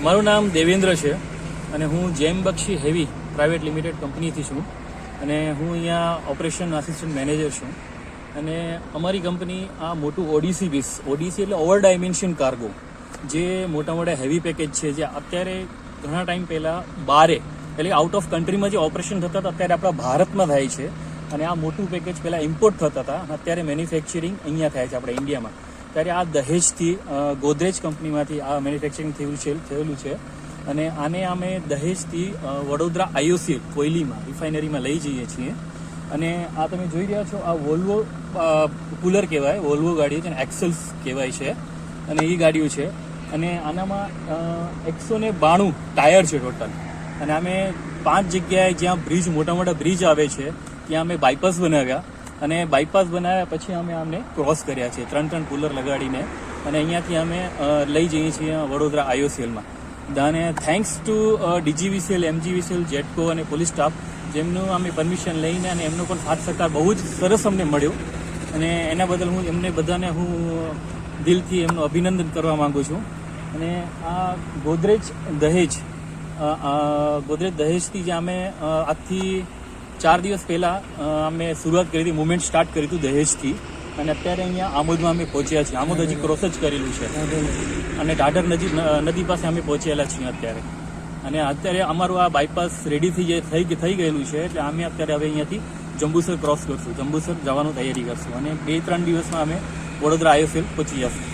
મારું નામ દેવેન્દ્ર છે અને હું જેમ બક્ષી હેવી પ્રાઇવેટ લિમિટેડ કંપનીથી છું અને હું અહીંયા ઓપરેશન આસિસ્ટન્ટ મેનેજર છું. અને અમારી કંપની આ મોટું ઓડીસી એટલે ઓવર ડાયમેન્શન કાર્ગો, જે મોટા મોટા હેવી પેકેજ છે, જે અત્યારે ઘણા ટાઈમ પહેલાં બારે એટલે આઉટ ઓફ કન્ટ્રીમાં જે ઓપરેશન થતા હતા અત્યારે આપણા ભારતમાં થાય છે. અને આ મોટું પેકેજ પહેલાં ઇમ્પોર્ટ થતા હતા, અત્યારે મેન્યુફેક્ચરિંગ અહીંયા થાય છે આપણે ઇન્ડિયામાં. ત્યારે આ દહેજથી ગોદરેજ કંપનીમાંથી આ મેન્યુફેક્ચરિંગ થયેલું છે અને આને અમે દહેજથી વડોદરા IOCL કોયલીમાં રિફાઇનરીમાં લઈ જઈએ છીએ. અને આ તમે જોઈ રહ્યા છો, આ વોલ્વો કુલર કહેવાય, વોલ્વો ગાડી છે, એક્સેલ્સ કહેવાય છે અને એ ગાડીઓ છે. અને આનામાં 192 ટાયર છે ટોટલ. અને અમે 5 જગ્યાએ જ્યાં બ્રિજ, મોટા મોટા બ્રિજ આવે છે ત્યાં અમે બાયપાસ બનાવ્યા અને બાયપાસ બનાવ્યા પછી અમે આમને ક્રોસ કર્યા છે 3 કુલર લગાડીને. અને અહીંયાથી અમે લઈ જઈએ છીએ વડોદરા IOCLમાં. અને thanks to DGVCL, MGVCL, GETCO અને પોલીસ સ્ટાફ, જેમનું અમે પરમિશન લઈને અને એમનો પણ સાથ સહકાર બહુ જ સરસ અમને મળ્યો. અને એના બદલ હું એમને બધાને દિલથી એમનું અભિનંદન કરવા માંગુ છું. અને આ ગોદરેજ દહેજથી જે અમે આજથી 4 દિવસ પહેલાં અમે શરૂઆત કરી હતી, મુવમેન્ટ સ્ટાર્ટ કરી હતું દહેજથી. અને અત્યારે અહીંયા આમોદમાં અમે પહોંચ્યા છીએ. આમોદ હજી ક્રોસ જ કરેલું છે અને ઢાઢર નદી પાસે અમે પહોંચેલા છીએ અત્યારે. અને અત્યારે અમારું આ બાયપાસ રેડીથી જે થઈ ગયેલું છે, એટલે અમે અત્યારે હવે અહીંયાથી જંબુસર ક્રોસ કરશું, જંબુસર જવાનું તૈયારી કરશું અને 2-3 દિવસમાં અમે વડોદરા IOCL પહોંચી જશું.